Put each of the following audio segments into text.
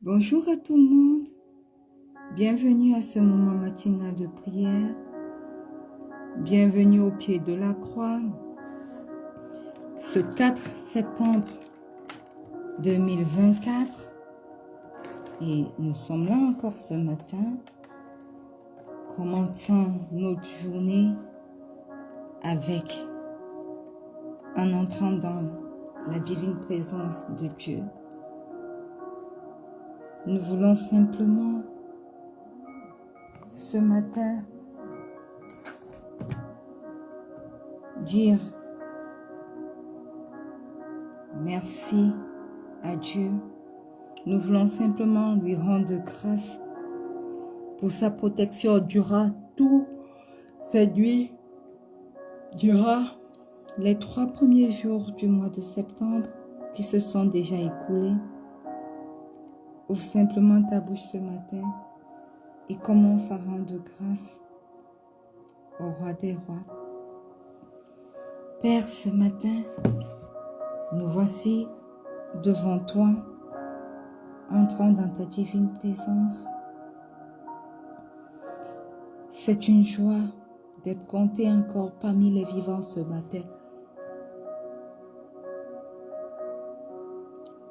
Bonjour à tout le monde, bienvenue à ce moment matinal de prière, bienvenue au pied de la croix, ce 4 septembre 2024 et nous sommes là encore ce matin, commençant notre journée avec en entrant dans la divine présence de Dieu. Nous voulons simplement ce matin dire merci à Dieu. Nous voulons simplement lui rendre grâce pour sa protection durant toute cette nuit, durant les 3 premiers jours du mois de septembre qui se sont déjà écoulés. Ouvre simplement ta bouche ce matin et commence à rendre grâce au roi des rois. Père, ce matin, nous voici devant toi, entrant dans ta divine présence. C'est une joie d'être compté encore parmi les vivants ce matin.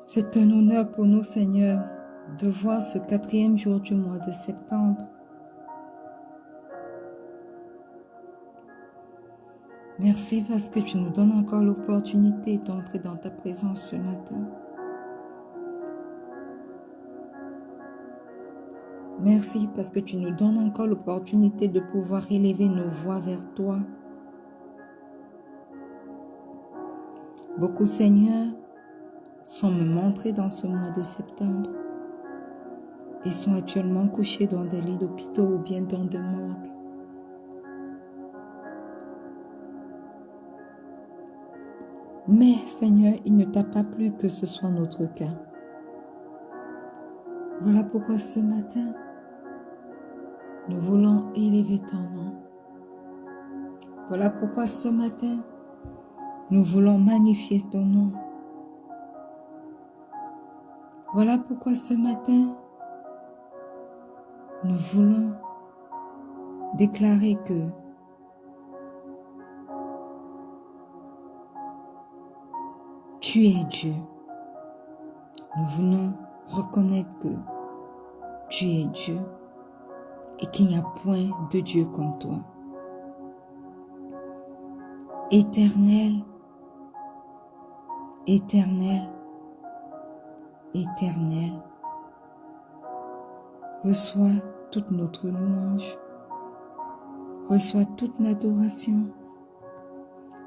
C'est un honneur pour nous, Seigneur, de voir ce 4e jour du mois de septembre. Merci parce que tu nous donnes encore l'opportunité d'entrer dans ta présence ce matin. Merci parce que tu nous donnes encore l'opportunité de pouvoir élever nos voix vers toi. Beaucoup, Seigneur, sont me montrés dans ce mois de septembre et sont actuellement couchés dans des lits d'hôpitaux ou bien dans des morgues. Mais, Seigneur, il ne t'a pas plu que ce soit notre cas. Voilà pourquoi ce matin, nous voulons élever ton nom. Voilà pourquoi ce matin, nous voulons magnifier ton nom. Voilà pourquoi ce matin, nous voulons déclarer que tu es Dieu. Nous voulons reconnaître que tu es Dieu et qu'il n'y a point de Dieu comme toi. Éternel, éternel, éternel, reçois toute notre louange, reçois toute l'adoration.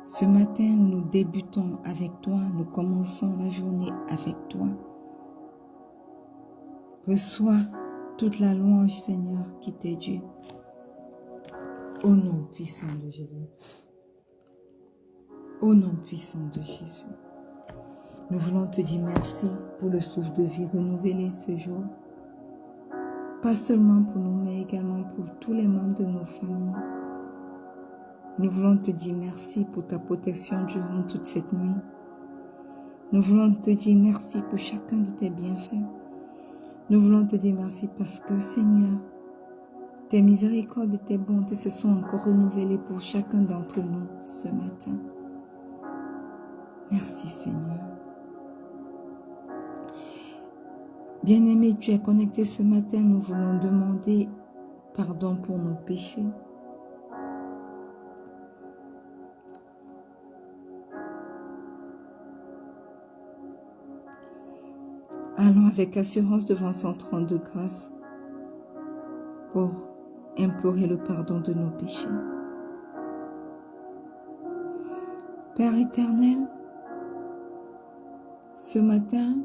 Ce matin où nous débutons avec toi, nous commençons la journée avec toi. Reçois toute la louange, Seigneur, qui t'est due. Au nom puissant de Jésus. Au nom puissant de Jésus. Nous voulons te dire merci pour le souffle de vie renouvelé ce jour. Pas seulement pour nous, mais également pour tous les membres de nos familles. Nous voulons te dire merci pour ta protection durant toute cette nuit. Nous voulons te dire merci pour chacun de tes bienfaits. Nous voulons te dire merci parce que, Seigneur, tes miséricordes et tes bontés se sont encore renouvelées pour chacun d'entre nous ce matin. Merci, Seigneur. Bien-aimé, tu es connecté ce matin. Nous voulons demander pardon pour nos péchés. Allons avec assurance devant son trône de grâce pour implorer le pardon de nos péchés. Père éternel, ce matin,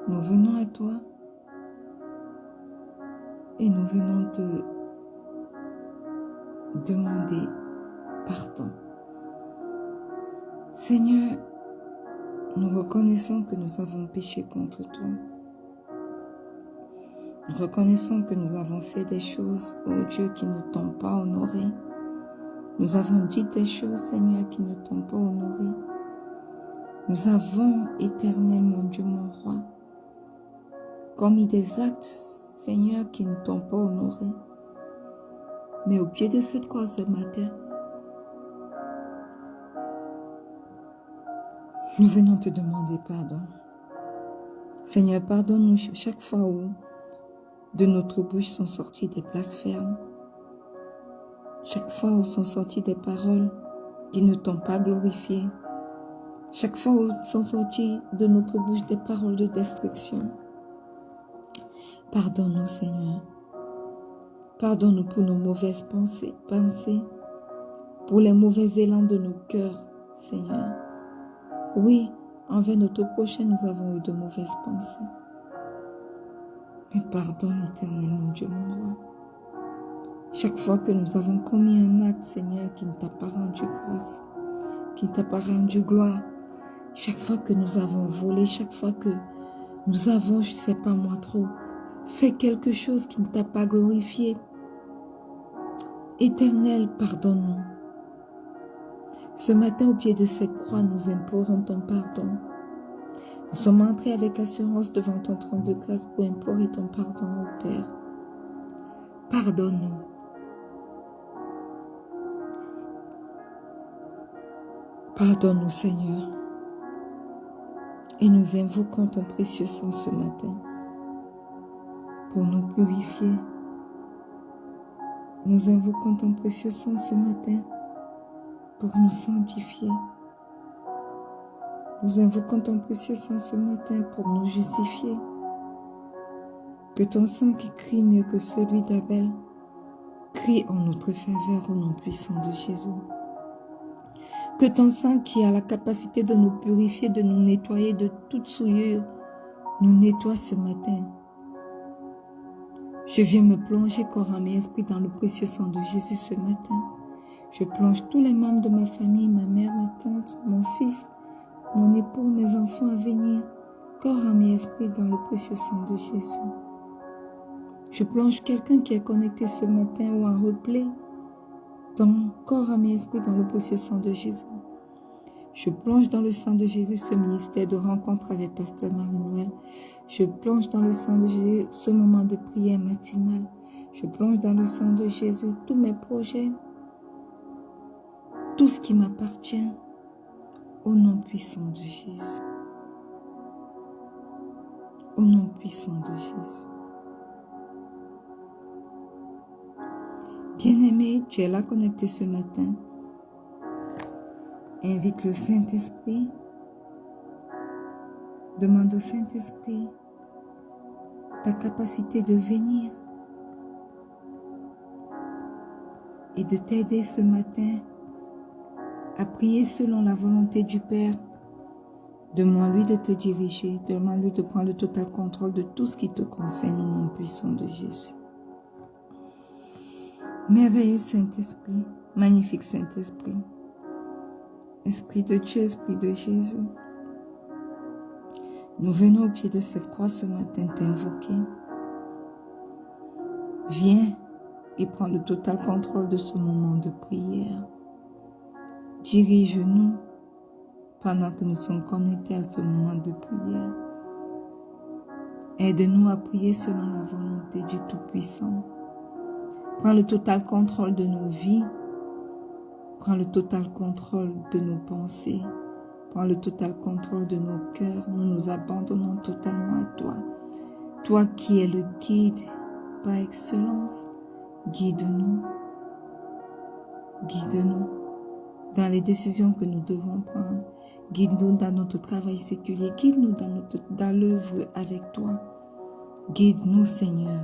nous venons à toi et nous venons te demander pardon Seigneur, nous reconnaissons que nous avons péché contre toi. Nous reconnaissons que nous avons fait des choses, ô Dieu, qui ne t'ont pas honoré. Nous avons dit des choses, Seigneur, qui ne t'ont pas honoré. Nous avons, éternel mon Dieu, mon roi, commis des actes, Seigneur, qui ne t'ont pas honoré. Mais au pied de cette croix ce matin, nous venons te demander pardon. Seigneur, pardonne-nous chaque fois où de notre bouche sont sortis des blasphèmes. Chaque fois où sont sorties des paroles qui ne t'ont pas glorifié. Chaque fois où sont sorties de notre bouche des paroles de destruction. Pardonne-nous, Seigneur. Pardonne-nous pour nos mauvaises pensées, pour les mauvais élans de nos cœurs, Seigneur. Oui, envers notre prochain, nous avons eu de mauvaises pensées. Mais pardonne, éternel, mon Dieu, mon roi. Chaque fois que nous avons commis un acte, Seigneur, qui ne t'a pas rendu grâce, qui ne t'a pas rendu gloire, chaque fois que nous avons volé, chaque fois que nous avons, je ne sais pas moi trop, fait quelque chose qui ne t'a pas glorifié, Éternel, pardonne-nous. Ce matin, au pied de cette croix, nous implorons ton pardon. Nous sommes entrés avec assurance devant ton trône de grâce pour implorer ton pardon, ô Père. Pardonne-nous. Pardonne-nous, Seigneur. Et nous invoquons ton précieux sang ce matin pour nous purifier. Nous invoquons ton précieux sang ce matin pour nous sanctifier. Nous invoquons ton précieux sang ce matin pour nous justifier. Que ton sang qui crie mieux que celui d'Abel crie en notre faveur au nom puissant de Jésus. Que ton sang qui a la capacité de nous purifier, de nous nettoyer de toute souillure, nous nettoie ce matin. Je viens me plonger corps, âme et esprit dans le précieux sang de Jésus ce matin. Je plonge tous les membres de ma famille, ma mère, ma tante, mon fils, mon époux, mes enfants à venir, corps, âme et esprit dans le précieux sang de Jésus. Je plonge quelqu'un qui est connecté ce matin ou en replay dans corps, âme et esprit dans le précieux sang de Jésus. Je plonge dans le sang de Jésus ce ministère de rencontre avec Pasteur Marie-Noël. Je plonge dans le sang de Jésus ce moment de prière matinale. Je plonge dans le sang de Jésus tous mes projets, tout ce qui m'appartient, au nom puissant de Jésus. Au nom puissant de Jésus. Bien-aimé, tu es là connecté ce matin. Invite le Saint-Esprit. Demande au Saint-Esprit ta capacité de venir et de t'aider ce matin à prier selon la volonté du Père. Demande-lui de te diriger, demande-lui de prendre le total contrôle de tout ce qui te concerne au nom puissant de Jésus. Merveilleux Saint-Esprit, magnifique Saint-Esprit, Esprit de Dieu, Esprit de Jésus, nous venons au pied de cette croix ce matin t'invoquer. Viens et prends le total contrôle de ce moment de prière. Dirige-nous pendant que nous sommes connectés à ce moment de prière. Aide-nous à prier selon la volonté du Tout-Puissant. Prends le total contrôle de nos vies. Prends le total contrôle de nos pensées. Prends le total contrôle de nos cœurs. Nous nous abandonnons totalement à toi. Toi qui es le guide par excellence, guide-nous. Guide-nous dans les décisions que nous devons prendre. Guide-nous dans notre travail séculier. Guide-nous dans l'œuvre avec toi. Guide-nous, Seigneur,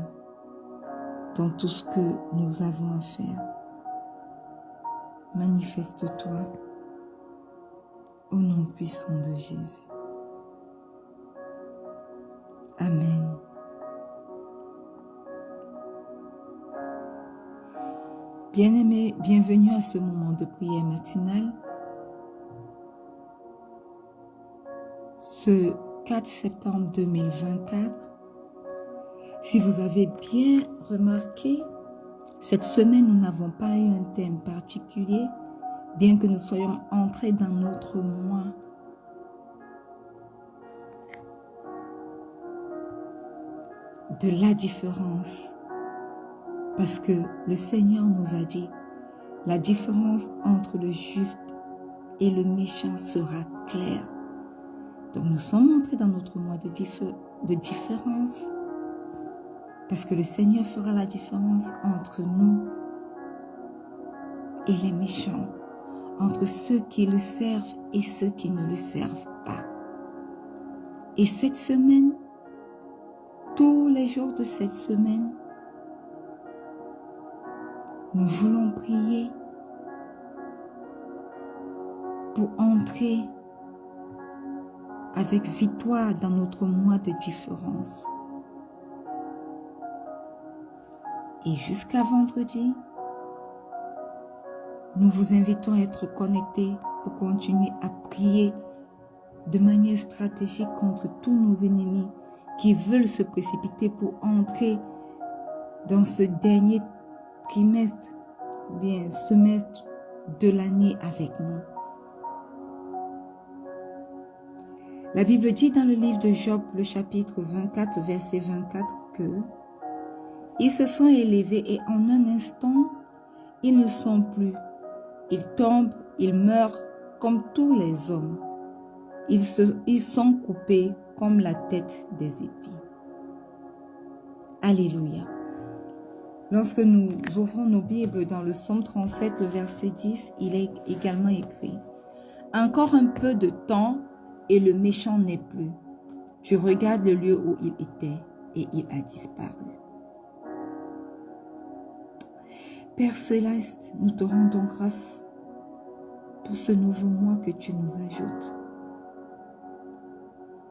dans tout ce que nous avons à faire. Manifeste-toi au nom puissant de Jésus. Amen. Bien-aimés, bienvenue à ce moment de prière matinale. ce 4 septembre 2024. Si vous avez bien remarqué, cette semaine, nous n'avons pas eu un thème particulier, bien que nous soyons entrés dans notre mois. De la différence. Parce que le Seigneur nous a dit, la différence entre le juste et le méchant sera claire. Donc nous sommes entrés dans notre mois de différence. Parce que le Seigneur fera la différence entre nous et les méchants, entre ceux qui le servent et ceux qui ne le servent pas. Et cette semaine, tous les jours de cette semaine, nous voulons prier pour entrer avec victoire dans notre mois de différence. Et jusqu'à vendredi, nous vous invitons à être connectés pour continuer à prier de manière stratégique contre tous nos ennemis qui veulent se précipiter pour entrer dans ce dernier trimestre, bien semestre de l'année avec nous. La Bible dit dans le livre de Job, le chapitre 24, verset 24, que ils se sont élevés et en un instant, ils ne sont plus. Ils tombent, ils meurent comme tous les hommes. Ils sont coupés comme la tête des épis. Alléluia. Lorsque nous ouvrons nos Bibles dans le psaume 37, le verset 10, il est également écrit « Encore un peu de temps et le méchant n'est plus. Je regarde le lieu où il était et il a disparu. » Père Céleste, nous te rendons grâce pour ce nouveau mois que tu nous ajoutes.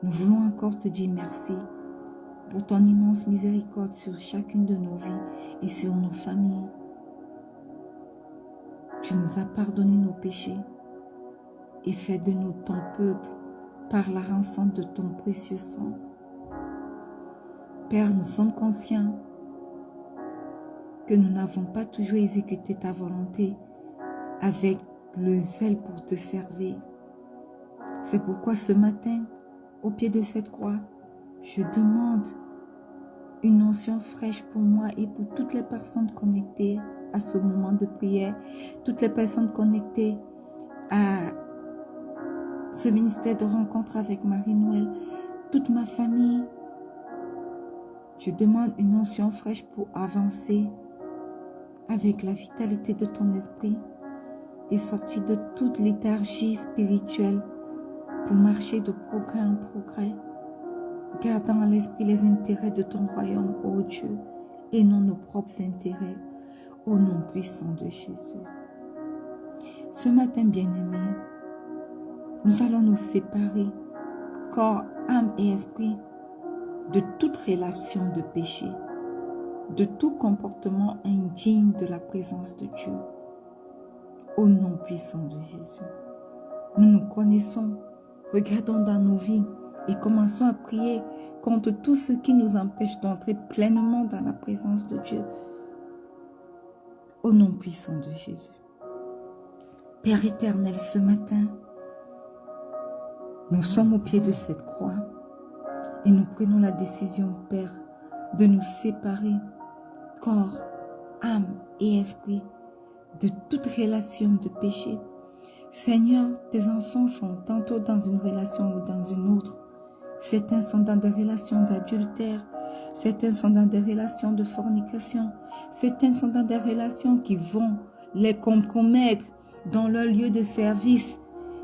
Nous voulons encore te dire merci pour ton immense miséricorde sur chacune de nos vies et sur nos familles. Tu nous as pardonné nos péchés et fait de nous ton peuple par la rançon de ton précieux sang. Père, nous sommes conscients que nous n'avons pas toujours exécuté ta volonté avec le zèle pour te servir. C'est pourquoi ce matin, au pied de cette croix, je demande une onction fraîche pour moi et pour toutes les personnes connectées à ce moment de prière, toutes les personnes connectées à ce ministère de rencontre avec Marie-Noël, toute ma famille. Je demande une onction fraîche pour avancer avec la vitalité de ton esprit et sortir de toute léthargie spirituelle pour marcher de progrès en progrès, gardant à l'esprit les intérêts de ton royaume, ô Dieu, et non nos propres intérêts, au nom puissant de Jésus. Ce matin, bien-aimés, nous allons nous séparer, corps, âme et esprit, de toute relation de péché, de tout comportement indigne de la présence de Dieu, au nom puissant de Jésus. Nous nous connaissons, regardons dans nos vies et commençons à prier contre tout ce qui nous empêche d'entrer pleinement dans la présence de Dieu, au nom puissant de Jésus. Père éternel, ce matin, nous sommes au pied de cette croix et nous prenons la décision, Père, de nous séparer, corps, âme et esprit, de toute relation de péché. Seigneur, tes enfants sont tantôt dans une relation ou dans une autre. Certains sont dans des relations d'adultère, certains sont dans des relations de fornication, certains sont dans des relations qui vont les compromettre dans leur lieu de service.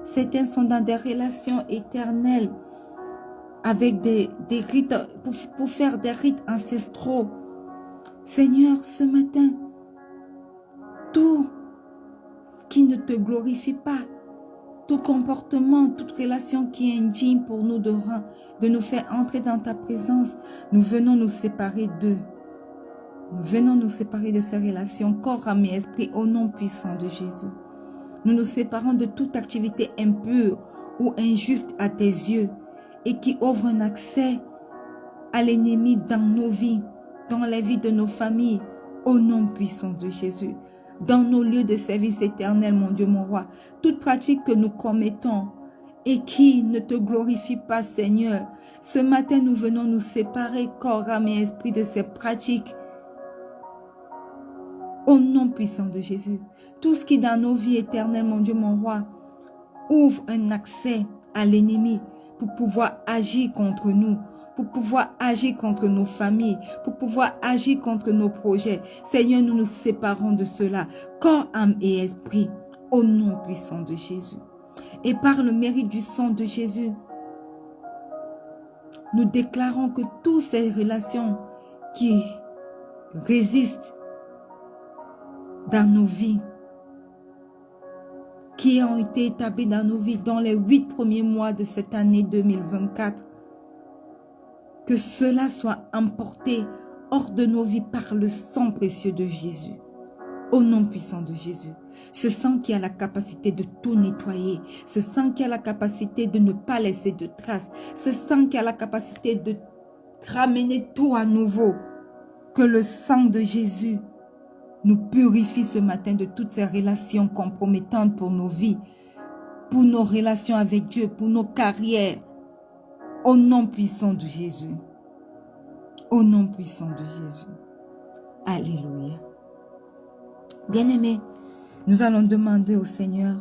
Certains sont dans des relations éternelles avec des rites, pour faire des rites ancestraux. Seigneur, ce matin, tout ce qui ne te glorifie pas, tout comportement, toute relation qui est indigne pour nous de nous faire entrer dans ta présence, nous venons nous séparer d'eux. Nous venons nous séparer de ces relations, corps, âme et esprit, au nom puissant de Jésus. Nous nous séparons de toute activité impure ou injuste à tes yeux, et qui ouvre un accès à l'ennemi dans nos vies, dans la vie de nos familles, au nom puissant de Jésus. Dans nos lieux de service éternel, mon Dieu, mon roi, toute pratique que nous commettons et qui ne te glorifie pas, Seigneur, ce matin nous venons nous séparer, corps, âme et esprit, de ces pratiques. Au nom puissant de Jésus, tout ce qui dans nos vies éternelles, mon Dieu, mon roi, ouvre un accès à l'ennemi pour pouvoir agir contre nous, pour pouvoir agir contre nos familles, pour pouvoir agir contre nos projets. Seigneur, nous nous séparons de cela, corps, âme et esprit, au nom puissant de Jésus. Et par le mérite du sang de Jésus, nous déclarons que toutes ces relations qui résistent dans nos vies, qui ont été établies dans nos vies dans les 8 premiers mois de cette année 2024, que cela soit emporté hors de nos vies par le sang précieux de Jésus. Au nom puissant de Jésus. Ce sang qui a la capacité de tout nettoyer. Ce sang qui a la capacité de ne pas laisser de traces. Ce sang qui a la capacité de ramener tout à nouveau. Que le sang de Jésus nous purifie ce matin de toutes ces relations compromettantes pour nos vies, pour nos relations avec Dieu, pour nos carrières. Au nom puissant de Jésus. Au nom puissant de Jésus. Alléluia. Bien-aimés, nous allons demander au Seigneur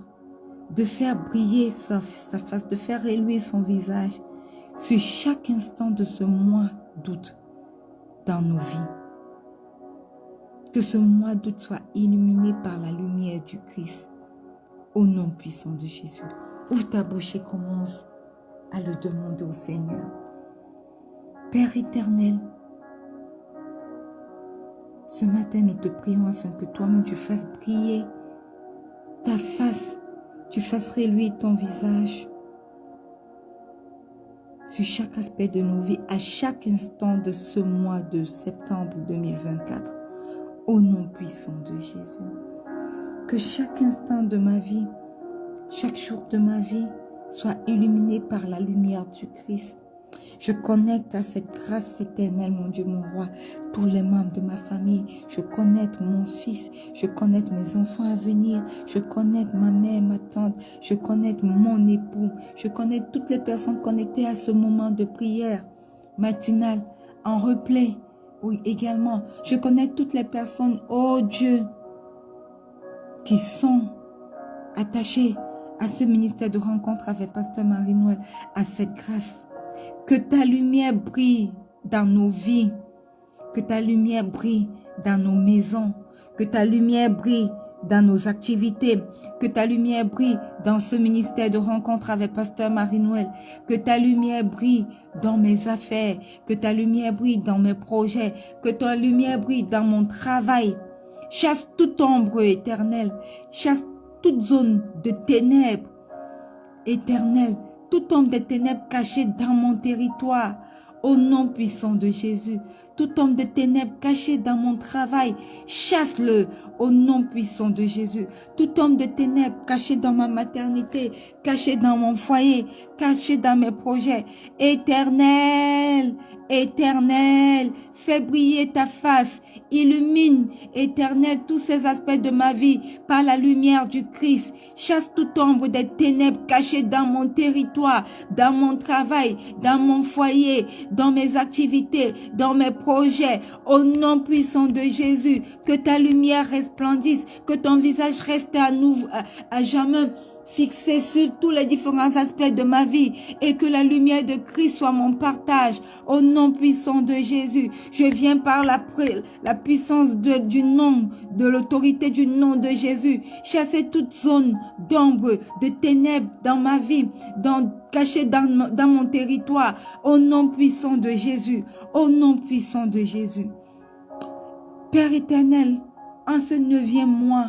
de faire briller sa face, de faire reluire son visage sur chaque instant de ce mois d'août dans nos vies. Que ce mois d'août soit illuminé par la lumière du Christ. Au nom puissant de Jésus. Ouvre ta bouche et commence à le demander au Seigneur. Père éternel, ce matin, nous te prions afin que toi-même tu fasses briller ta face, tu fasses reluire ton visage sur chaque aspect de nos vies, à chaque instant de ce mois de septembre 2024. Au nom puissant de Jésus. Que chaque instant de ma vie, chaque jour de ma vie, soit illuminé par la lumière du Christ. Je connecte à cette grâce éternelle, mon Dieu, mon roi, tous les membres de ma famille. Je connecte mon fils, je connecte mes enfants à venir, je connecte ma mère, ma tante, je connecte mon époux, je connecte toutes les personnes connectées à ce moment de prière matinale, en replay. Oui, également, je connecte toutes les personnes, oh Dieu, qui sont attachées à ce ministère de rencontre avec Pasteur Marie-Noël, à cette grâce. Que ta lumière brille dans nos vies, que ta lumière brille dans nos maisons, que ta lumière brille dans nos activités, que ta lumière brille dans ce ministère de rencontre avec Pasteur Marie-Noël, que ta lumière brille dans mes affaires, que ta lumière brille dans mes projets, que ta lumière brille dans mon travail. Chasse toute ombre éternelle, chasse toute zone de ténèbres éternelles, toute ombre de ténèbres cachée dans mon territoire, au nom puissant de Jésus. Tout homme de ténèbres caché dans mon travail, chasse-le au nom puissant de Jésus. Tout homme de ténèbres caché dans ma maternité, caché dans mon foyer, caché dans mes projets. Éternel, éternel, fais briller ta face. Illumine, éternel, tous ces aspects de ma vie par la lumière du Christ. Chasse toute ombre des ténèbres cachées dans mon territoire, dans mon travail, dans mon foyer, dans mes activités, dans mes projets. Au nom puissant de Jésus, que ta lumière resplendisse, que ton visage reste à jamais fixé sur tous les différents aspects de ma vie et que la lumière de Christ soit mon partage. Au nom puissant de Jésus, je viens par la puissance du nom, de l'autorité du nom de Jésus, chasser toute zone d'ombre, de ténèbres dans ma vie, cachée dans mon territoire. Au nom puissant de Jésus, au nom puissant de Jésus. Père éternel, en ce 9e mois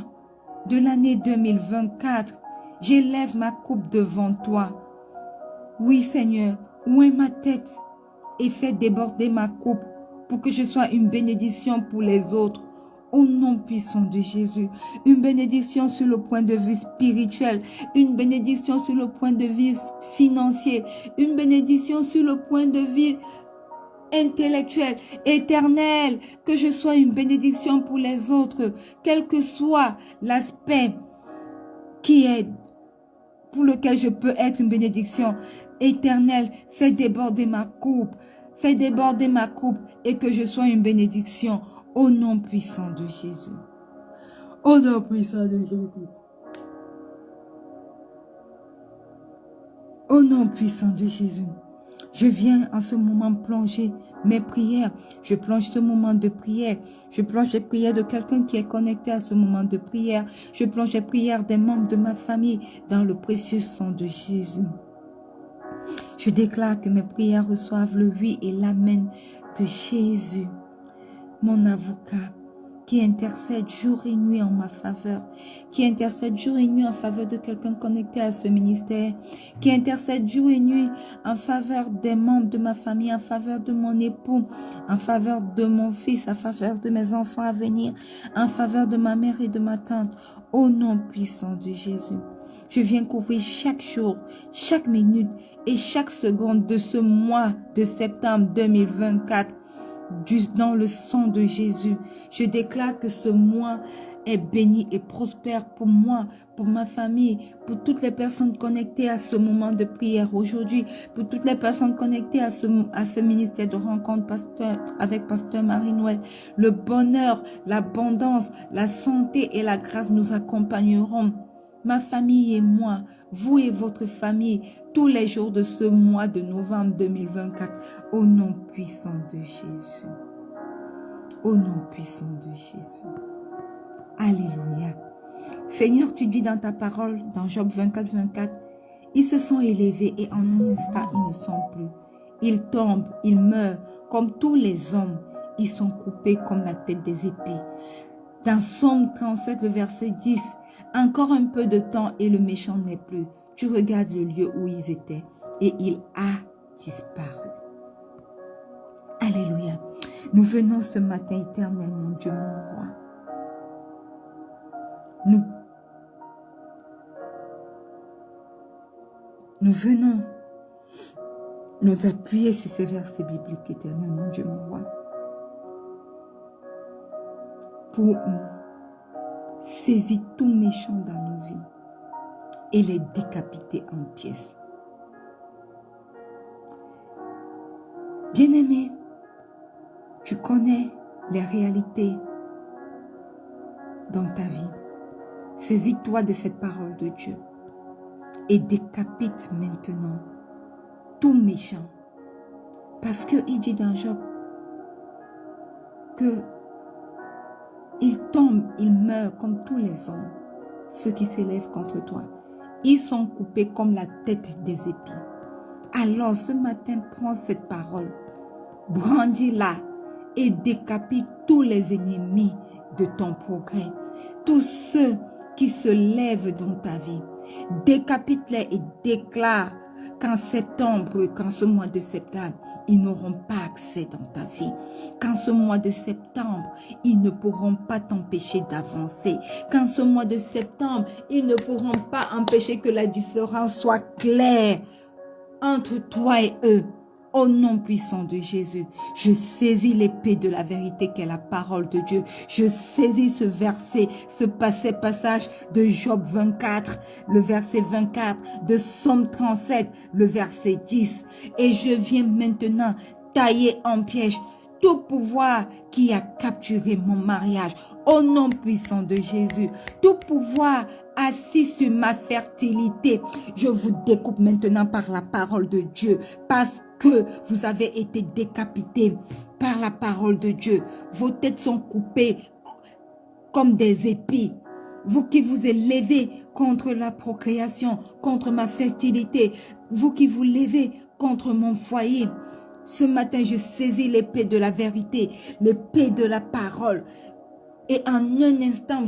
de l'année 2024, j'élève ma coupe devant toi. Oui, Seigneur, oins ma tête et fais déborder ma coupe pour que je sois une bénédiction pour les autres. Au nom puissant de Jésus, une bénédiction sur le point de vue spirituel, une bénédiction sur le point de vue financier, une bénédiction sur le point de vue intellectuel, éternel, que je sois une bénédiction pour les autres, quel que soit l'aspect qui est pour lequel je peux être une bénédiction. Éternel, fais déborder ma coupe, fais déborder ma coupe et que je sois une bénédiction au nom puissant de Jésus. Au nom puissant de Jésus. Au nom puissant de Jésus. Je viens en ce moment plonger mes prières. Je plonge ce moment de prière. Je plonge les prières de quelqu'un qui est connecté à ce moment de prière. Je plonge les prières des membres de ma famille dans le précieux sang de Jésus. Je déclare que mes prières reçoivent le oui et l'amen de Jésus, mon avocat, qui intercède jour et nuit en ma faveur, qui intercède jour et nuit en faveur de quelqu'un connecté à ce ministère, qui intercède jour et nuit en faveur des membres de ma famille, en faveur de mon époux, en faveur de mon fils, en faveur de mes enfants à venir, en faveur de ma mère et de ma tante, au nom puissant de Jésus. Je viens couvrir chaque jour, chaque minute et chaque seconde de ce mois de septembre 2024 dans le sang de Jésus. Je déclare que ce mois est béni et prospère pour moi, pour ma famille, pour toutes les personnes connectées à ce moment de prière aujourd'hui, pour toutes les personnes connectées à ce ministère de rencontre avec Pasteur Marie-Noël. Le bonheur, l'abondance, la santé et la grâce nous accompagneront. Ma famille et moi, vous et votre famille, tous les jours de ce mois de novembre 2024, au nom puissant de Jésus. Au nom puissant de Jésus. Alléluia. Seigneur, tu dis dans ta parole, dans Job 24, 24, ils se sont élevés et en un instant, ils ne sont plus. Ils tombent, ils meurent, comme tous les hommes. Ils sont coupés comme la tête des épées. Dans Somme 37, le verset 10, encore un peu de temps et le méchant n'est plus. Tu regardes le lieu où ils étaient et il a disparu. Alléluia. Nous venons ce matin, éternel, mon Dieu, mon roi. Nous venons nous appuyer sur ces versets bibliques, éternel, mon Dieu, mon roi, pour saisir tout méchant dans nos vies et les décapiter en pièces. Bien-aimé, tu connais les réalités dans ta vie. Saisis-toi de cette parole de Dieu et décapite maintenant tout méchant. Parce qu'il dit dans Job que ils tombent, ils meurent comme tous les hommes, ceux qui s'élèvent contre toi. Ils sont coupés comme la tête des épis. Alors ce matin, prends cette parole, brandis-la et décapite tous les ennemis de ton progrès. Tous ceux qui se lèvent dans ta vie, décapite-les et déclare qu'en septembre, qu'en ce mois de septembre, ils n'auront pas accès dans ta vie. Qu'en ce mois de septembre, ils ne pourront pas t'empêcher d'avancer. Qu'en ce mois de septembre, ils ne pourront pas empêcher que la différence soit claire entre toi et eux. Au nom puissant de Jésus, je saisis l'épée de la vérité qu'est la parole de Dieu. Je saisis ce verset, ce passage de Job 24, le verset 24, de Somme 37, le verset 10. Et je viens maintenant tailler en piège tout pouvoir qui a capturé mon mariage. Au nom puissant de Jésus, tout pouvoir assis sur ma fertilité, je vous découpe maintenant par la parole de Dieu, parce que vous avez été décapités par la parole de Dieu. Vos têtes sont coupées comme des épis. Vous qui vous élevez contre la procréation, contre ma fertilité, vous qui vous levez contre mon foyer, ce matin, je saisis l'épée de la vérité, l'épée de la parole. Et en un instant,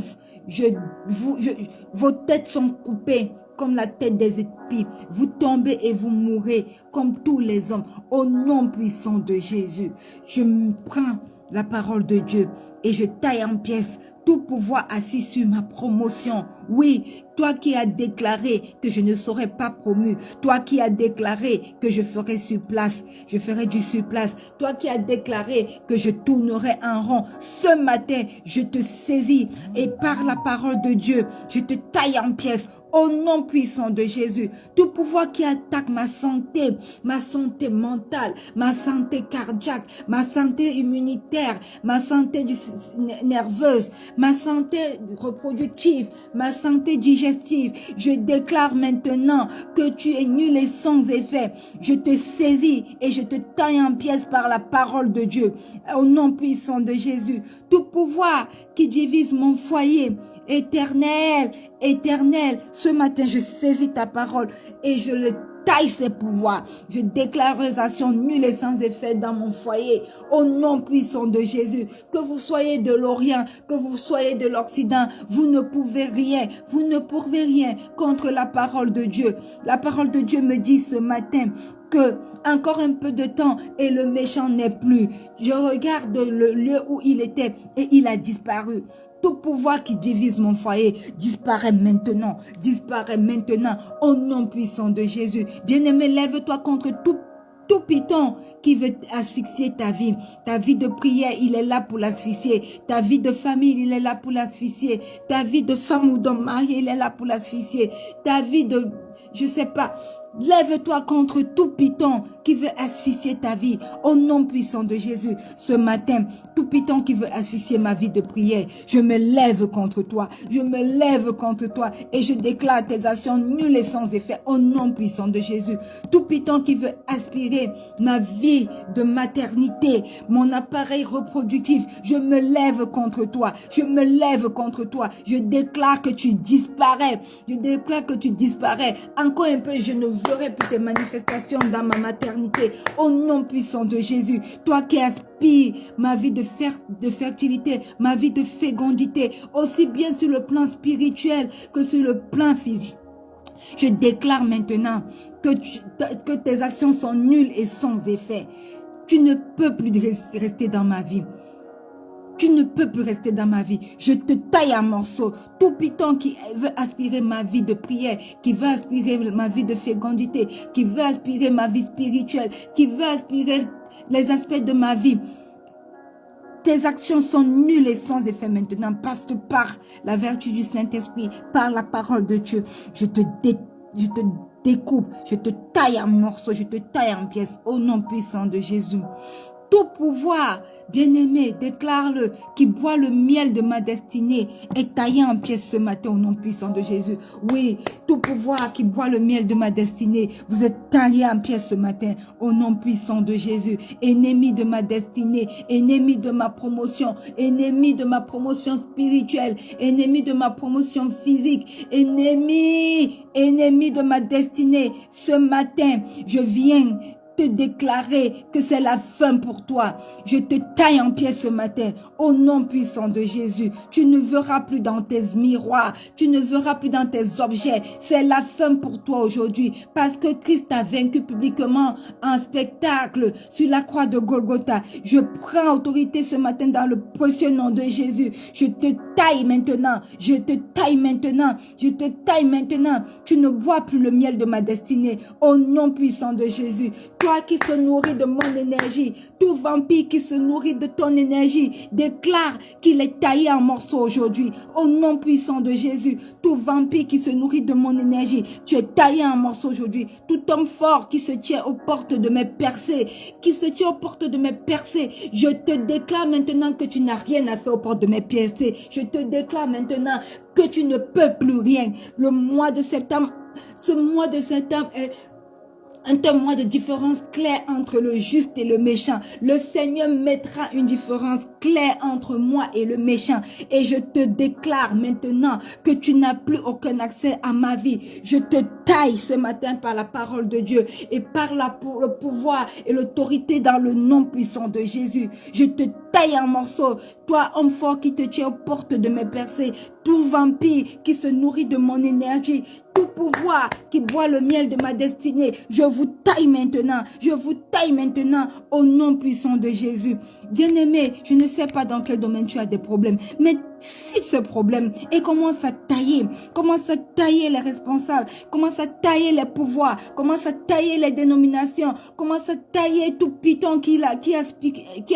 vos têtes sont coupées comme la tête des épis. Vous tombez et vous mourrez comme tous les hommes. Au nom puissant de Jésus, je prends la parole de Dieu et je taille en pièces tout pouvoir assis sur ma promotion. Oui, toi qui as déclaré que je ne serai pas promu, toi qui as déclaré que je ferai sur place, je ferai du sur place, toi qui as déclaré que je tournerai en rond, ce matin, je te saisis et par la parole de Dieu, je te taille en pièces. Au nom puissant de Jésus, tout pouvoir qui attaque ma santé mentale, ma santé cardiaque, ma santé immunitaire, ma santé nerveuse, ma santé reproductive, ma santé digestive, je déclare maintenant que tu es nul et sans effet. Je te saisis et je te taille en pièces par la parole de Dieu. Au nom puissant de Jésus, tout pouvoir qui divise mon foyer, éternel, ce matin je saisis ta parole et je le taille ses pouvoirs. Je déclare réalisation nulle et sans effet dans mon foyer. Au nom puissant de Jésus, que vous soyez de l'Orient, que vous soyez de l'Occident, vous ne pouvez rien contre la parole de Dieu. La parole de Dieu me dit ce matin que encore un peu de temps et le méchant n'est plus. Je regarde le lieu où il était et il a disparu. Tout pouvoir qui divise mon foyer disparaît maintenant au nom puissant de Jésus. Bien-aimé, lève-toi contre tout python qui veut asphyxier ta vie de prière, il est là pour l'asphyxier, ta vie de famille, il est là pour l'asphyxier, ta vie de femme ou d'homme marié, il est là pour l'asphyxier, ta vie de, je sais pas, lève-toi contre tout python qui veut asphyxier ta vie au nom puissant de Jésus. Ce matin, tout python qui veut asphyxier ma vie de prière, je me lève contre toi, et je déclare tes actions nulles et sans effet au nom puissant de Jésus. Tout python qui veut aspirer ma vie de maternité, mon appareil reproductif, je me lève contre toi, je déclare que tu disparais, encore un peu je ne verrai plus tes manifestations dans ma maternité au nom puissant de Jésus. Toi qui aspires ma vie de fertilité, ma vie de fécondité, aussi bien sur le plan spirituel que sur le plan physique. Je déclare maintenant que tes actions sont nulles et sans effet. Tu ne peux plus rester dans ma vie. Je te taille en morceaux. Tout python qui veut aspirer ma vie de prière, qui veut aspirer ma vie de fécondité, qui veut aspirer ma vie spirituelle, qui veut aspirer les aspects de ma vie. Tes actions sont nulles et sans effet maintenant parce que par la vertu du Saint-Esprit, par la parole de Dieu, je te découpe, je te taille en morceaux, je te taille en pièces au nom puissant de Jésus. Tout pouvoir, bien-aimé, déclare-le, qui boit le miel de ma destinée, est taillé en pièces ce matin au nom puissant de Jésus. Oui, tout pouvoir qui boit le miel de ma destinée, vous êtes taillé en pièces ce matin au nom puissant de Jésus. Ennemi de ma destinée, ennemi de ma promotion, ennemi de ma promotion spirituelle, ennemi de ma promotion physique, ennemi de ma destinée. Ce matin, je viens te déclarer que c'est la fin pour toi. Je te taille en pièces ce matin au nom puissant de Jésus. Tu ne verras plus dans tes miroirs, tu ne verras plus dans tes objets. C'est la fin pour toi aujourd'hui parce que Christ a vaincu publiquement en spectacle sur la croix de Golgotha. Je prends autorité ce matin dans le précieux nom de Jésus. Je te taille maintenant. Tu ne bois plus le miel de ma destinée au nom puissant de Jésus. Toi qui se nourris de mon énergie, tout vampire qui se nourrit de ton énergie, déclare qu'il est taillé en morceaux aujourd'hui. Au nom puissant de Jésus, tout vampire qui se nourrit de mon énergie, tu es taillé en morceaux aujourd'hui. Tout homme fort qui se tient aux portes de mes percées, je te déclare maintenant que tu n'as rien à faire aux portes de mes percées. Je te déclare maintenant que tu ne peux plus rien. Ce mois de septembre est un mois de différence claire entre le juste et le méchant. Le Seigneur mettra une différence clair entre moi et le méchant. Et je te déclare maintenant que tu n'as plus aucun accès à ma vie. Je te taille ce matin par la parole de Dieu et par le pouvoir et l'autorité dans le nom puissant de Jésus. Je te taille en morceaux, toi homme fort qui te tient aux portes de mes percées, tout vampire qui se nourrit de mon énergie, tout pouvoir qui boit le miel de ma destinée, je vous taille maintenant, je vous taille maintenant au nom puissant de Jésus. Bien-aimé, je ne sais pas dans quel domaine tu as des problèmes, mais fixe ce problème et commence à tailler les responsables, commence à tailler les pouvoirs, commence à tailler les dénominations, commence à tailler tout piton qui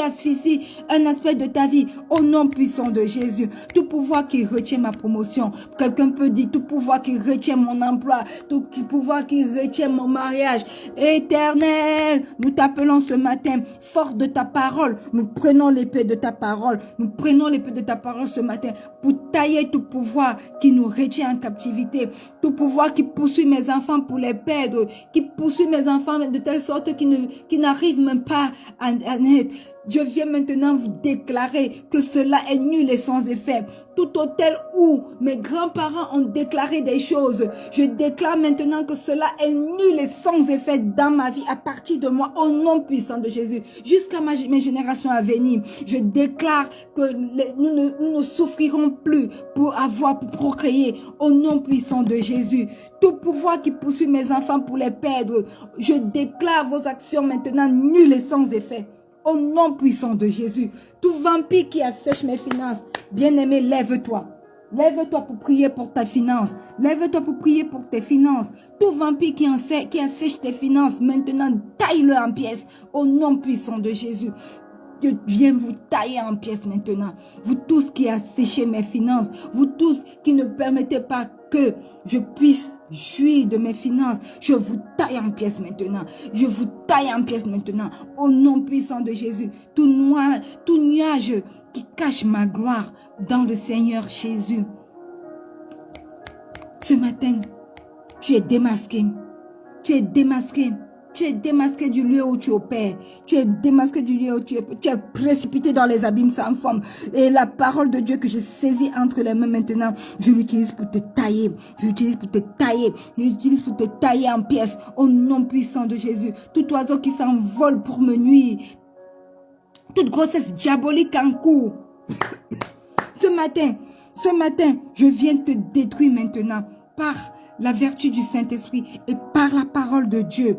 asphyxie un aspect de ta vie au nom puissant de Jésus. Tout pouvoir qui retient ma promotion, quelqu'un peut dire tout pouvoir qui retient mon emploi, tout pouvoir qui retient mon mariage, Éternel, nous t'appelons ce matin, fort de ta parole, nous prenons l'épée de ta parole, nous prenons l'épée de ta parole ce matin pour tailler tout pouvoir qui nous retient en captivité, tout pouvoir qui poursuit mes enfants pour les perdre, qui poursuit mes enfants de telle sorte qu'ils n'arrivent même pas à naître. Je viens maintenant vous déclarer que cela est nul et sans effet. Tout hôtel où mes grands-parents ont déclaré des choses, je déclare maintenant que cela est nul et sans effet dans ma vie à partir de moi au nom puissant de Jésus. Jusqu'à mes générations à venir, je déclare que nous ne souffrirons plus pour procréer au nom puissant de Jésus. Tout pouvoir qui poursuit mes enfants pour les perdre, je déclare vos actions maintenant nulles et sans effet. Au nom puissant de Jésus, tout vampire qui assèche mes finances, bien-aimé, lève-toi. Lève-toi pour prier pour ta finance. Lève-toi pour prier pour tes finances. Tout vampire qui assèche tes finances, maintenant, taille-le en pièces. Au nom puissant de Jésus. Je viens vous tailler en pièces maintenant. Vous tous qui asséchez mes finances, vous tous qui ne permettez pas que je puisse jouir de mes finances, je vous taille en pièces maintenant. Je vous taille en pièces maintenant. Au nom puissant de Jésus, tout nuage qui cache ma gloire dans le Seigneur Jésus. Ce matin, tu es démasqué. Tu es démasqué. Tu es démasqué du lieu où tu opères. Tu es démasqué du lieu où tu es précipité dans les abîmes sans forme. Et la parole de Dieu que je saisis entre les mains maintenant, je l'utilise pour te tailler. Je l'utilise pour te tailler. Je l'utilise pour te tailler en pièces. Au nom puissant de Jésus. Tout oiseau qui s'envole pour me nuire. Toute grossesse diabolique en cours. Ce matin, je viens te détruire maintenant par la vertu du Saint-Esprit et par la parole de Dieu.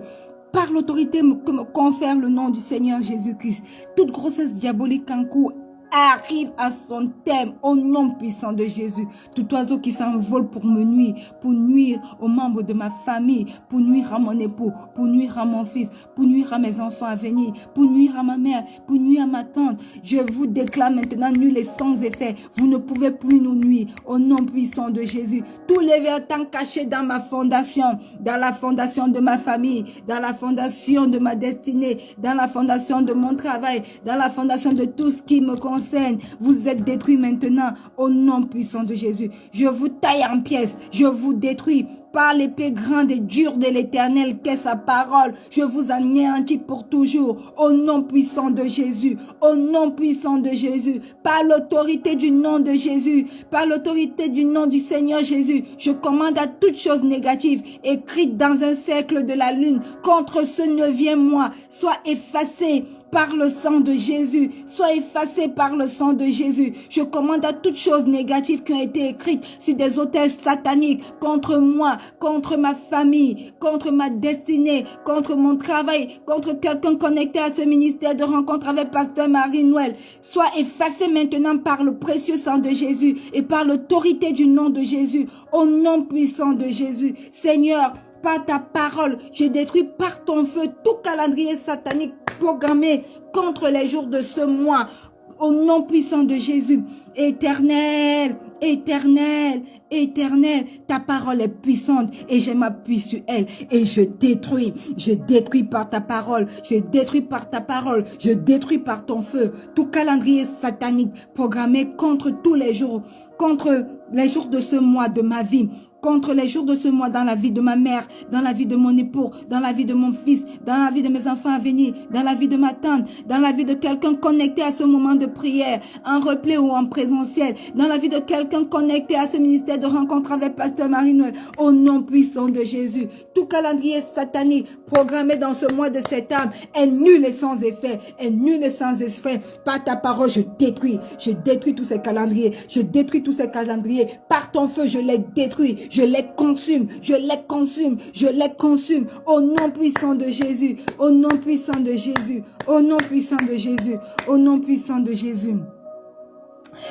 Par l'autorité que me confère le nom du Seigneur Jésus-Christ, toute grossesse diabolique en cours arrive à son terme au nom puissant de Jésus. Tout oiseau qui s'envole pour me nuire aux membres de ma famille, pour nuire à mon époux, pour nuire à mon fils, pour nuire à mes enfants à venir, pour nuire à ma mère, pour nuire à ma tante. Je vous déclare maintenant nul et sans effet. Vous ne pouvez plus nous nuire au nom puissant de Jésus. Tous les vertans cachés dans ma fondation, dans la fondation de ma famille, dans la fondation de ma destinée, dans la fondation de mon travail, dans la fondation de tout ce qui me concerne, vous êtes détruits maintenant au nom puissant de Jésus. Je vous taille en pièces, je vous détruis par l'épée grande et dure de l'Éternel qu'est sa parole. Je vous anéantis pour toujours au nom puissant de Jésus, au nom puissant de Jésus, par l'autorité du nom de Jésus, par l'autorité du nom du Seigneur Jésus. Je commande à toute chose négative écrite dans un cercle de la lune contre ce 9e mois soit effacée par le sang de Jésus, soit effacé par le sang de Jésus. Je commande à toutes choses négatives qui ont été écrites sur des autels sataniques contre moi, contre ma famille, contre ma destinée, contre mon travail, contre quelqu'un connecté à ce ministère de rencontre avec Pasteur Marie-Noël, soit effacé maintenant par le précieux sang de Jésus et par l'autorité du nom de Jésus, au nom puissant de Jésus. Seigneur, par ta parole, je détruis par ton feu tout calendrier satanique programmé contre les jours de ce mois. Au nom puissant de Jésus, Éternel, Éternel, Éternel, ta parole est puissante et je m'appuie sur elle et je détruis par ta parole, je détruis par ta parole, je détruis par ton feu tout calendrier satanique programmé contre tous les jours, contre les jours de ce mois de ma vie, contre les jours de ce mois dans la vie de ma mère, dans la vie de mon époux, dans la vie de mon fils, dans la vie de mes enfants à venir, dans la vie de ma tante, dans la vie de quelqu'un connecté à ce moment de prière, en replay ou en présentiel, dans la vie de quelqu'un connecté à ce ministère de rencontre avec Pasteur Marie-Noël, au nom puissant de Jésus. Tout calendrier satanique programmé dans ce mois de septembre est nul et sans effet, est nul et sans effet. Par ta parole, je détruis tous ces calendriers, je détruis tous ces calendriers. Par ton feu, je les détruis, je les consume, je les consume, je les consume. Au nom puissant de Jésus, au nom puissant de Jésus, au nom puissant de Jésus, au nom puissant de Jésus.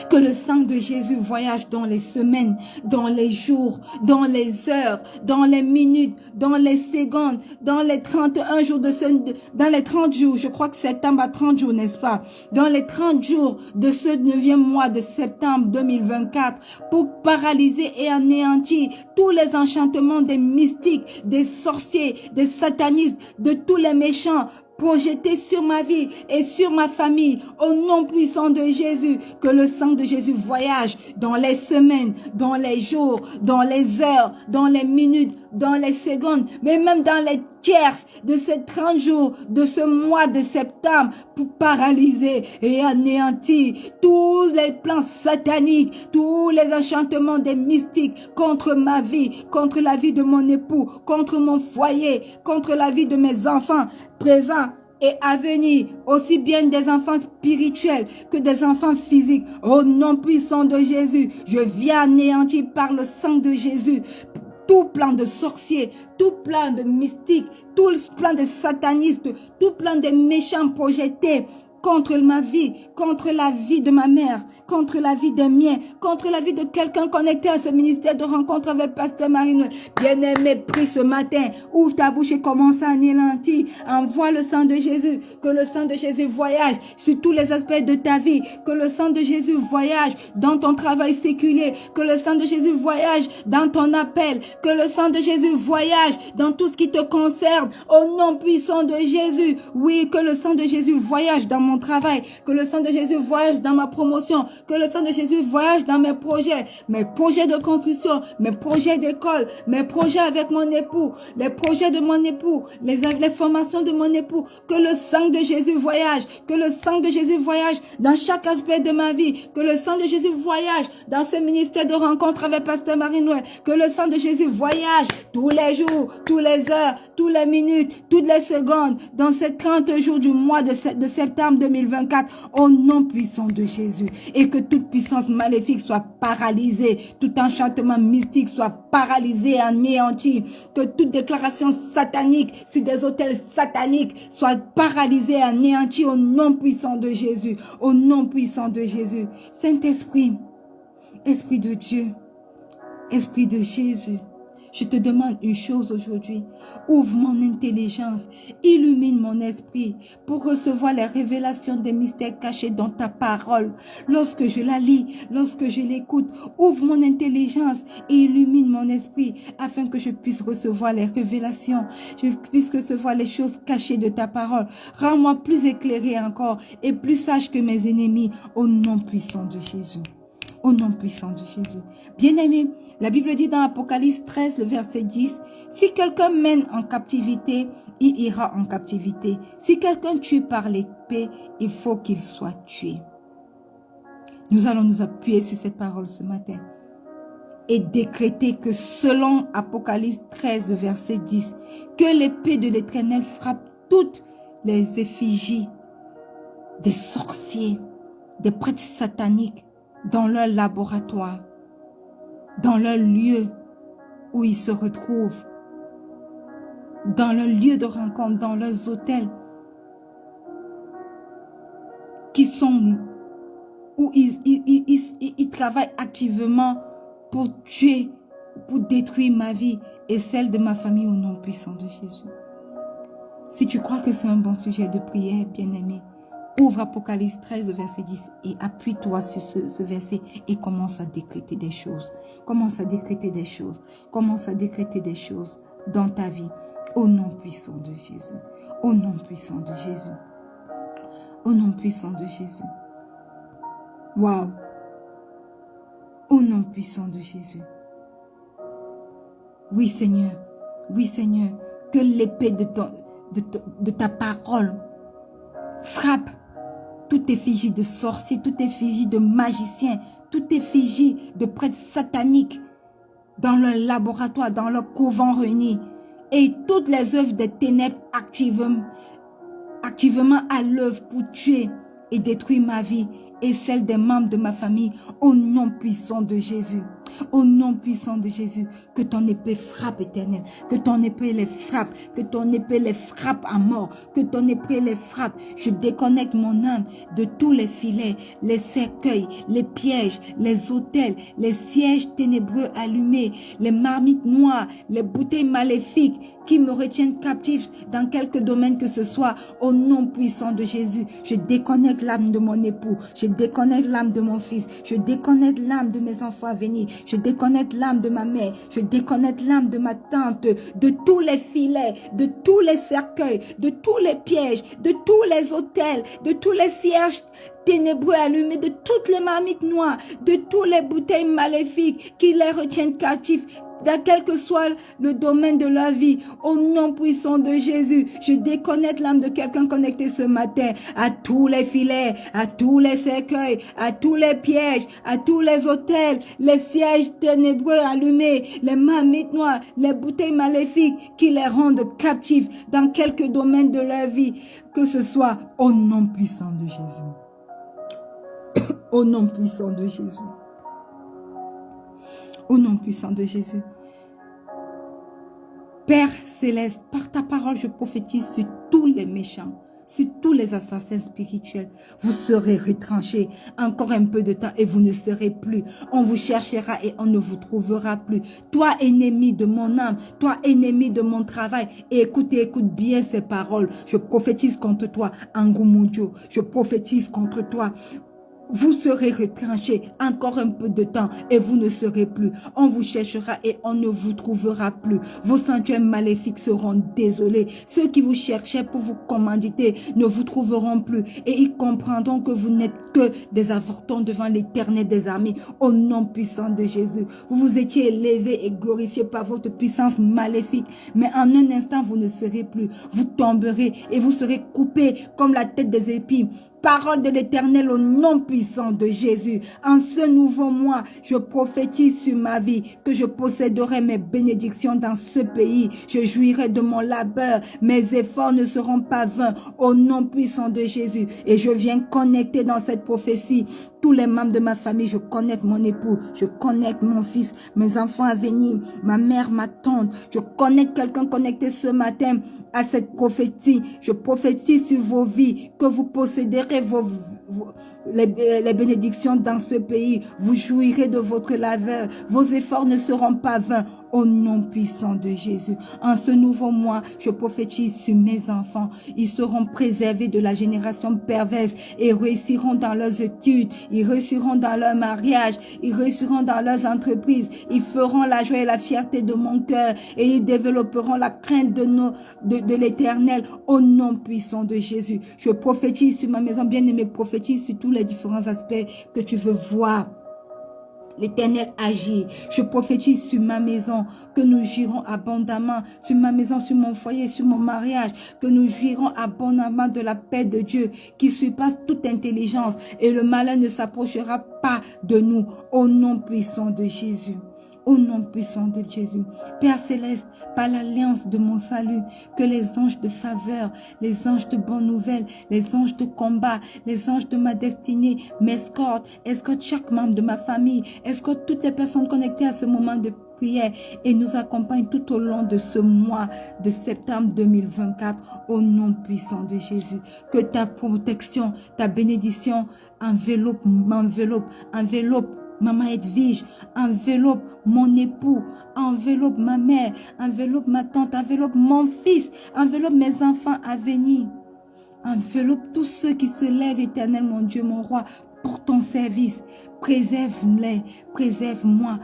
Que le sang de Jésus voyage dans les semaines, dans les jours, dans les heures, dans les minutes, dans les secondes, dans les 31 jours dans les 30 jours, je crois que septembre a 30 jours, n'est-ce pas? Dans les 30 jours de ce 9e mois de septembre 2024, pour paralyser et anéantir tous les enchantements des mystiques, des sorciers, des satanistes, de tous les méchants, projeté sur ma vie et sur ma famille, au nom puissant de Jésus, que le sang de Jésus voyage dans les semaines, dans les jours, dans les heures, dans les minutes, dans les secondes, mais même dans les tierces de ces 30 jours, de ce mois de septembre, pour paralyser et anéantir tous les plans sataniques, tous les enchantements des mystiques contre ma vie, contre la vie de mon époux, contre mon foyer, contre la vie de mes enfants présents et à venir, aussi bien des enfants spirituels que des enfants physiques. Au nom puissant de Jésus, je viens anéantir par le sang de Jésus tout plan de sorciers, tout plan de mystiques, tout plan de satanistes, tout plan de méchants projetés contre ma vie, contre la vie de ma mère, contre la vie des miens, contre la vie de quelqu'un connecté à ce ministère de rencontre avec Pasteur Marie-Noël. Bien-aimé, prie ce matin, ouvre ta bouche et commence à anéantir. Envoie le sang de Jésus, que le sang de Jésus voyage sur tous les aspects de ta vie, que le sang de Jésus voyage dans ton travail séculier, que le sang de Jésus voyage dans ton appel, que le sang de Jésus voyage dans tout ce qui te concerne, au nom puissant de Jésus. Oui, que le sang de Jésus voyage dans mon travail, que le sang de Jésus voyage dans ma promotion, que le sang de Jésus voyage dans mes projets de construction, mes projets d'école, mes projets avec mon époux, les projets de mon époux, les formations de mon époux, que le sang de Jésus voyage, que le sang de Jésus voyage dans chaque aspect de ma vie, que le sang de Jésus voyage dans ce ministère de rencontre avec Pasteur Marie-Noël, que le sang de Jésus voyage tous les jours, tous les heures, toutes les minutes, toutes les secondes, dans ces 30 jours du mois de septembre 2024, au nom puissant de Jésus. Et que toute puissance maléfique soit paralysée, tout enchantement mystique soit paralysé, anéanti, que toute déclaration satanique sur des autels sataniques soit paralysée, anéantie au nom puissant de Jésus, au nom puissant de Jésus. Saint-Esprit, Esprit de Dieu, Esprit de Jésus, je te demande une chose aujourd'hui. Ouvre mon intelligence, illumine mon esprit pour recevoir les révélations des mystères cachés dans ta parole. Lorsque je la lis, lorsque je l'écoute, ouvre mon intelligence et illumine mon esprit afin que je puisse recevoir les révélations, je puisse recevoir les choses cachées de ta parole. Rends-moi plus éclairé encore et plus sage que mes ennemis au nom puissant de Jésus. Au nom puissant de Jésus. Bien-aimé, la Bible dit dans Apocalypse 13, le verset 10, « Si quelqu'un mène en captivité, il ira en captivité. Si quelqu'un tue par l'épée, il faut qu'il soit tué. » Nous allons nous appuyer sur cette parole ce matin et décréter que selon Apocalypse 13, verset 10, que l'épée de l'Éternel frappe toutes les effigies des sorciers, des prêtres sataniques, dans leur laboratoire, dans leur lieu où ils se retrouvent, dans leur lieu de rencontre, dans leurs hôtels, qui sont où ils travaillent activement pour tuer, pour détruire ma vie et celle de ma famille au nom puissant de Jésus. Si tu crois que c'est un bon sujet de prière, bien-aimé, ouvre Apocalypse 13, verset 10 et appuie-toi sur ce verset et commence à décréter des choses. Commence à décréter des choses. Commence à décréter des choses dans ta vie. Au nom puissant de Jésus. Au nom puissant de Jésus. Au nom puissant de Jésus. Waouh. Au nom puissant de Jésus. Oui, Seigneur. Oui, Seigneur. Que l'épée de ta parole frappe toute effigie de sorciers, toute effigie de magiciens, toute effigie de prêtres sataniques dans leur laboratoire, dans leur couvent réuni. Et toutes les œuvres des ténèbres activement à l'œuvre pour tuer et détruire ma vie et celle des membres de ma famille au nom puissant de Jésus. Au nom puissant de Jésus, que ton épée frappe, Éternel, que ton épée les frappe, que ton épée les frappe à mort, que ton épée les frappe. Je déconnecte mon âme de tous les filets, les cercueils, les pièges, les autels, les sièges ténébreux allumés, les marmites noires, les bouteilles maléfiques qui me retiennent captif dans quelque domaine que ce soit. Au nom puissant de Jésus, je déconnecte l'âme de mon époux, je déconnecte l'âme de mon fils, je déconnecte l'âme de mes enfants à venir, je déconnecte l'âme de ma mère, je déconnecte l'âme de ma tante, de tous les filets, de tous les cercueils, de tous les pièges, de tous les autels, de tous les cierges ténébreux allumés, de toutes les marmites noires, de toutes les bouteilles maléfiques qui les retiennent captifs, dans quel que soit le domaine de leur vie. Au nom puissant de Jésus, je déconnecte l'âme de quelqu'un connecté ce matin à tous les filets, à tous les cercueils, à tous les pièges, à tous les autels, les sièges ténébreux allumés, les marmites noires, les bouteilles maléfiques qui les rendent captifs dans quelque domaine de leur vie, que ce soit au nom puissant de Jésus. Au nom puissant de Jésus. Au nom puissant de Jésus. Père céleste, par ta parole, je prophétise sur tous les méchants, sur tous les assassins spirituels. Vous serez retranchés encore un peu de temps et vous ne serez plus. On vous cherchera et on ne vous trouvera plus. Toi, ennemi de mon âme, toi, ennemi de mon travail, et écoute bien ces paroles. Je prophétise contre toi, Angoumoudjo. Je prophétise contre toi. Vous serez retranchés encore un peu de temps et vous ne serez plus. On vous cherchera et on ne vous trouvera plus. Vos sanctuaires maléfiques seront désolés. Ceux qui vous cherchaient pour vous commanditer ne vous trouveront plus et ils comprendront que vous n'êtes que des avortons devant l'Éternel des armées. Au nom puissant de Jésus, vous vous étiez élevés et glorifiés par votre puissance maléfique, mais en un instant vous ne serez plus. Vous tomberez et vous serez coupés comme la tête des épis. Parole de l'Éternel au nom puissant de Jésus. En ce nouveau mois, je prophétise sur ma vie que je posséderai mes bénédictions dans ce pays. Je jouirai de mon labeur. Mes efforts ne seront pas vains au nom puissant de Jésus. Et je viens connecter dans cette prophétie tous les membres de ma famille. Je connecte mon époux, je connecte mon fils, mes enfants à venir, ma mère, ma tante. Je connecte quelqu'un connecté ce matin à cette prophétie. Je prophétise sur vos vies que vous posséderez les bénédictions dans ce pays. Vous jouirez de votre laveur. Vos efforts ne seront pas vains au nom puissant de Jésus. En ce nouveau mois, je prophétise sur mes enfants. Ils seront préservés de la génération perverse et réussiront dans leurs études. Ils réussiront dans leur mariage. Ils réussiront dans leurs entreprises. Ils feront la joie et la fierté de mon cœur et ils développeront la crainte de l'Éternel au nom puissant de Jésus. Je prophétise sur ma maison, bien-aimée, prophétise sur tous les différents aspects que tu veux voir l'Éternel agit. Je prophétise sur ma maison que nous jouirons abondamment, sur ma maison, sur mon foyer, sur mon mariage, que nous jouirons abondamment de la paix de Dieu qui surpasse toute intelligence et le malin ne s'approchera pas de nous au nom puissant de Jésus. Au nom puissant de Jésus. Père Céleste, par l'alliance de mon salut, que les anges de faveur, les anges de bonne nouvelle, les anges de combat, les anges de ma destinée m'escortent, escortent chaque membre de ma famille, escortent toutes les personnes connectées à ce moment de prière et nous accompagnent tout au long de ce mois de septembre 2024 au nom puissant de Jésus. Que ta protection, ta bénédiction enveloppe Maman Edwige, enveloppe mon époux, enveloppe ma mère, enveloppe ma tante, enveloppe mon fils, enveloppe mes enfants à venir. Enveloppe tous ceux qui se lèvent, Éternel, mon Dieu, mon roi, pour ton service. Préserve-les, préserve-moi,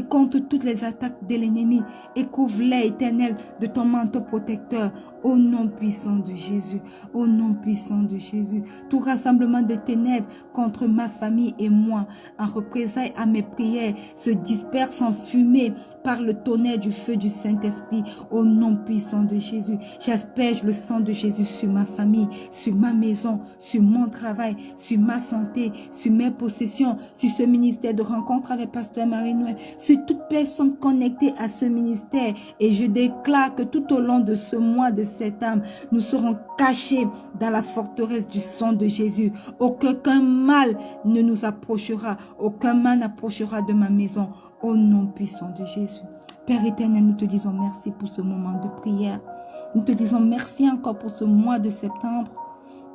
contre toutes les attaques de l'ennemi et couvre-les, Éternel, de ton manteau protecteur. Au nom puissant de Jésus, au nom puissant de Jésus, tout rassemblement des ténèbres contre ma famille et moi, en représailles à mes prières, se disperse en fumée par le tonnerre du feu du Saint-Esprit, au nom puissant de Jésus. J'asperge le sang de Jésus sur ma famille, sur ma maison, sur mon travail, sur ma santé, sur mes possessions, sur ce ministère de rencontre avec Pasteur Marie-Noël, sur toute personne connectée à ce ministère. Et je déclare que tout au long de ce mois de septembre, nous serons cachés dans la forteresse du sang de Jésus. Aucun mal ne nous approchera, aucun mal n'approchera de ma maison, au nom puissant de Jésus. Père éternel, nous te disons merci pour ce moment de prière. Nous te disons merci encore pour ce mois de septembre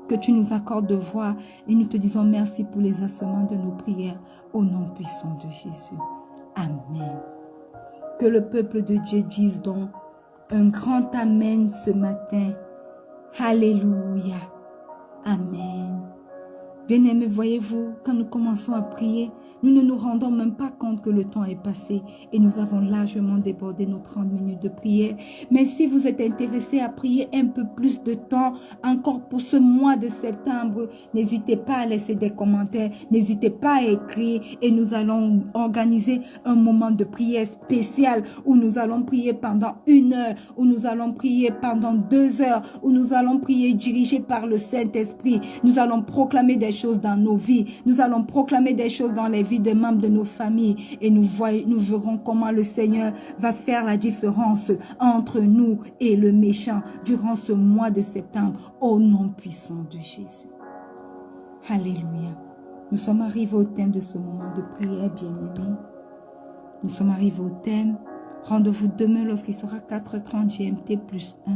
que tu nous accordes de voir. Et nous te disons merci pour les assomments de nos prières, au nom puissant de Jésus. Amen. Que le peuple de Dieu dise donc un grand Amen ce matin. Alléluia. Amen. Bien-aimés, voyez-vous, quand nous commençons à prier, nous ne nous rendons même pas compte que le temps est passé et nous avons largement débordé nos 30 minutes de prière. Mais si vous êtes intéressé à prier un peu plus de temps, encore pour ce mois de septembre, n'hésitez pas à laisser des commentaires, n'hésitez pas à écrire et nous allons organiser un moment de prière spécial où nous allons prier pendant 1 heure, où nous allons prier pendant 2 heures, où nous allons prier dirigés par le Saint-Esprit. Nous allons proclamer des choses dans nos vies, nous allons proclamer des choses dans les vies des membres de nos familles et nous verrons comment le Seigneur va faire la différence entre nous et le méchant durant ce mois de septembre, au nom puissant de Jésus. Alléluia. Nous sommes arrivés au thème de ce moment de prière, bien-aimés. Nous sommes arrivés au thème. Rendez-vous demain lorsqu'il sera 4h30 GMT plus 1.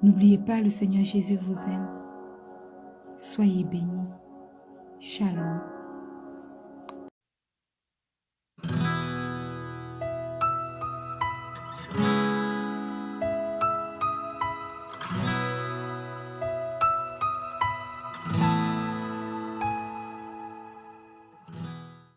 N'oubliez pas, le Seigneur Jésus vous aime. Soyez bénis. Shalom.